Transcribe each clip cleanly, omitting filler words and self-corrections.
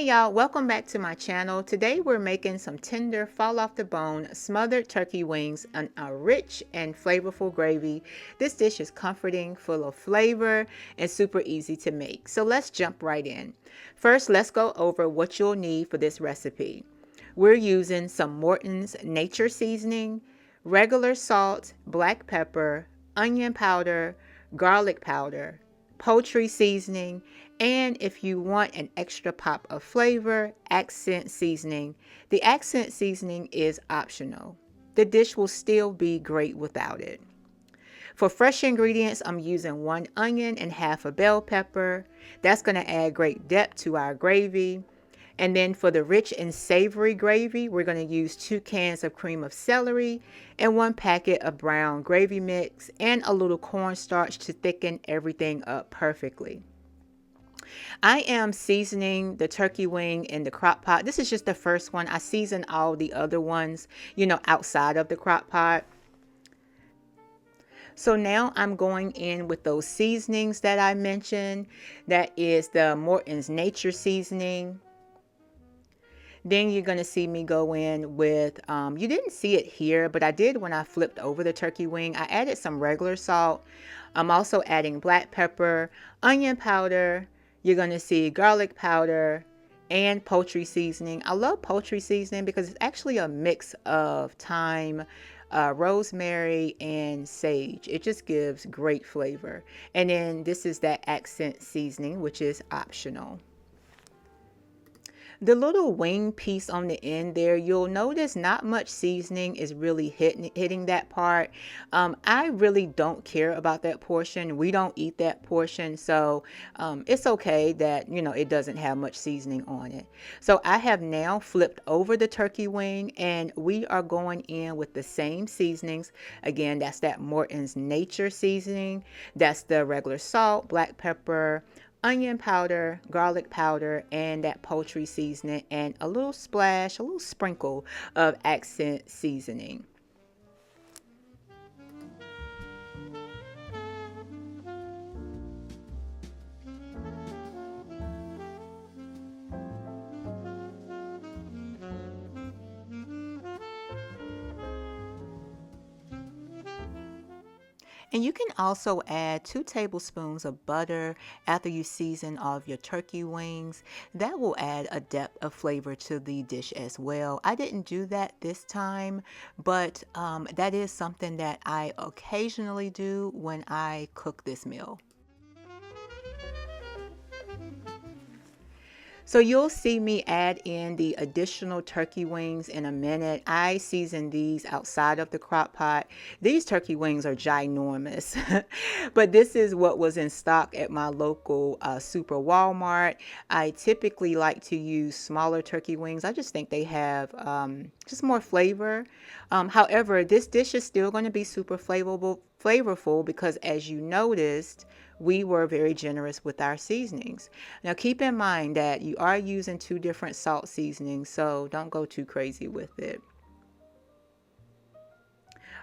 y'all, welcome back to my channel. Today we're making some tender, fall off the bone, smothered turkey wings in a rich and flavorful gravy. This dish is comforting, full of flavor, and super easy to make. So let's jump right in. First, let's go over what you'll need for this recipe. We're using some Morton's nature seasoning, regular salt, black pepper, onion powder, garlic powder, poultry seasoning, and if you want an extra pop of flavor, accent seasoning. The accent seasoning is optional. The dish will still be great without it. For fresh ingredients, I'm using 1 onion and half a bell pepper. That's going to add great depth to our gravy. And then for the rich and savory gravy, we're going to use 2 cans of cream of celery and 1 packet of brown gravy mix and a little cornstarch to thicken everything up perfectly. I am seasoning the turkey wing in the crock pot. This is just the first one. I season all the other ones, outside of the crock pot. So now I'm going in with those seasonings that I mentioned. That is the Morton's Nature Seasoning. Then you're going to see me go in with, you didn't see it here, but I did when I flipped over the turkey wing. I added some regular salt. I'm also adding black pepper, onion powder. You're going to see garlic powder and poultry seasoning. I love poultry seasoning because it's actually a mix of thyme, rosemary, and sage. It just gives great flavor. And then this is that accent seasoning, which is optional. The little wing piece on the end there, you'll notice not much seasoning is really hitting that part. I really don't care about that portion. We don't eat that portion, so it's okay that it doesn't have much seasoning on it. So I have now flipped over the turkey wing, and we are going in with the same seasonings. Again, that's that Morton's Nature Seasoning. That's the regular salt, black pepper, onion powder, garlic powder, and that poultry seasoning, and a little sprinkle of accent seasoning. And you can also add 2 tablespoons of butter after you season all of your turkey wings. That will add a depth of flavor to the dish as well. I didn't do that this time, but that is something that I occasionally do when I cook this meal. So you'll see me add in the additional turkey wings in a minute. I season these outside of the crock pot. These turkey wings are ginormous, but this is what was in stock at my local Super Walmart. I typically like to use smaller turkey wings. I just think they have just more flavor. However, this dish is still going to be super flavorful because, as you noticed, we were very generous with our seasonings. Now keep in mind that you are using 2 different salt seasonings, so don't go too crazy with it.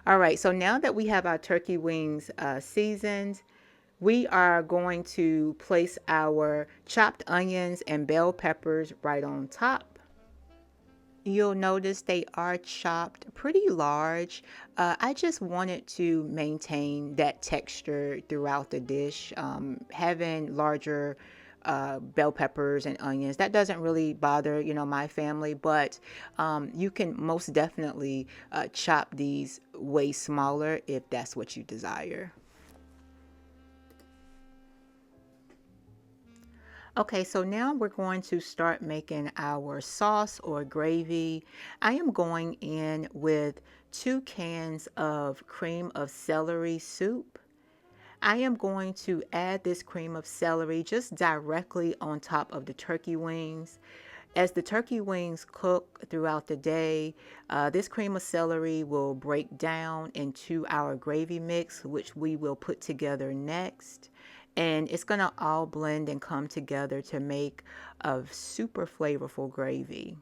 All right, so now that we have our turkey wings seasoned, we are going to place our chopped onions and bell peppers right on top. You'll notice they are chopped pretty large. I just wanted to maintain that texture throughout the dish. Having larger bell peppers and onions, that doesn't really bother, my family, but you can most definitely chop these way smaller if that's what you desire. Okay, so now we're going to start making our sauce or gravy. I am going in with 2 cans of cream of celery soup. I am going to add this cream of celery just directly on top of the turkey wings. As the turkey wings cook throughout the day, this cream of celery will break down into our gravy mix, which we will put together next. And it's going to all blend and come together to make a super flavorful gravy.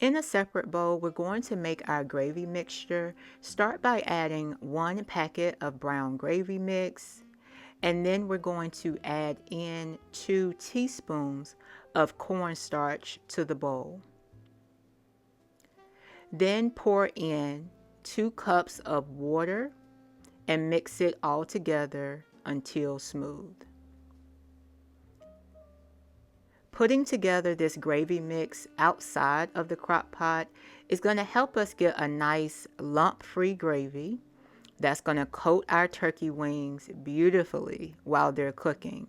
In a separate bowl, we're going to make our gravy mixture. Start by adding 1 packet of brown gravy mix, and then we're going to add in 2 teaspoons of cornstarch to the bowl. Then pour in 2 cups of water and mix it all together until smooth. Putting together this gravy mix outside of the crock pot is going to help us get a nice lump-free gravy that's going to coat our turkey wings beautifully while they're cooking.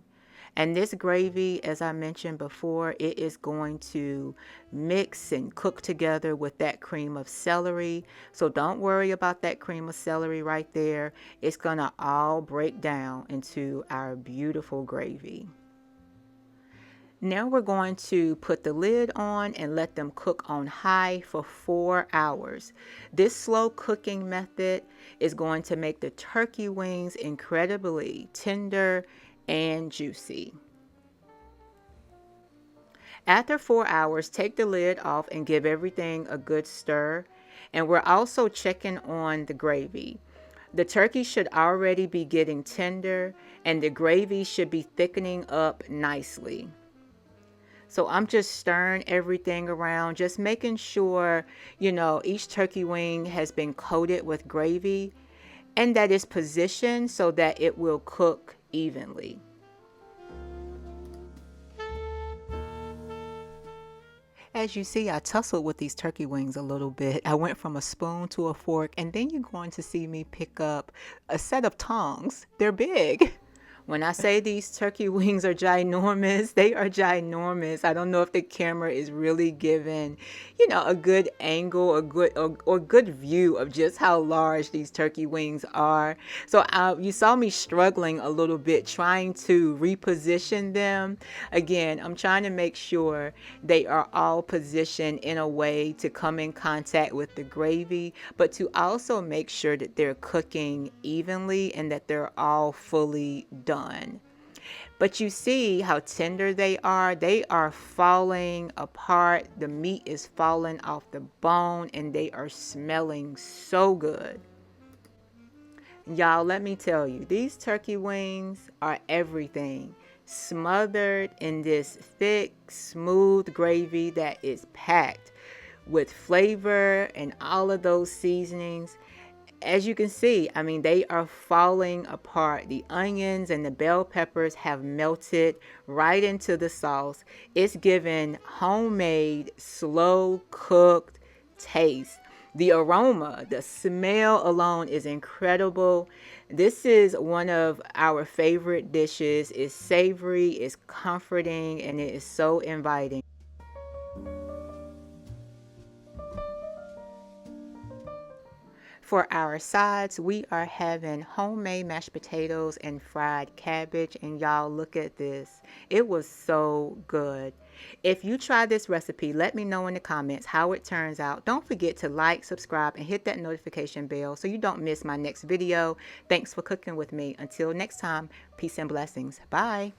And this gravy, as I mentioned before, it is going to mix and cook together with that cream of celery. So don't worry about that cream of celery right there. It's going to all break down into our beautiful gravy. Now we're going to put the lid on and let them cook on high for 4 hours. This slow cooking method is going to make the turkey wings incredibly tender and juicy. After 4 hours, take the lid off and give everything a good stir. And we're also checking on the gravy. The turkey should already be getting tender and the gravy should be thickening up nicely. So I'm just stirring everything around, just making sure, each turkey wing has been coated with gravy and that it's positioned so that it will cook evenly. As you see, I tussled with these turkey wings a little bit. I went from a spoon to a fork, and then you're going to see me pick up a set of tongs. They're big. When I say these turkey wings are ginormous, they are ginormous. I don't know if the camera is really giving, a good angle, or good view of just how large these turkey wings are. So you saw me struggling a little bit trying to reposition them. Again, I'm trying to make sure they are all positioned in a way to come in contact with the gravy, but to also make sure that they're cooking evenly and that they're all fully done. But you see how tender they are. They are falling apart. The meat is falling off the bone and they are smelling so good. Y'all, let me tell you, these turkey wings are everything. Smothered in this thick, smooth gravy that is packed with flavor and all of those seasonings. As you can see, they are falling apart. The onions and the bell peppers have melted right into the sauce. It's given homemade, slow cooked taste. The aroma, the smell alone is incredible. This is one of our favorite dishes. It's savory, it's comforting, and it is so inviting. For our sides, we are having homemade mashed potatoes and fried cabbage, and y'all, look at this. It was so good. If you try this recipe, let me know in the comments how it turns out. Don't forget to like, subscribe, and hit that notification bell so you don't miss my next video. Thanks for cooking with me. Until next time, peace and blessings. Bye.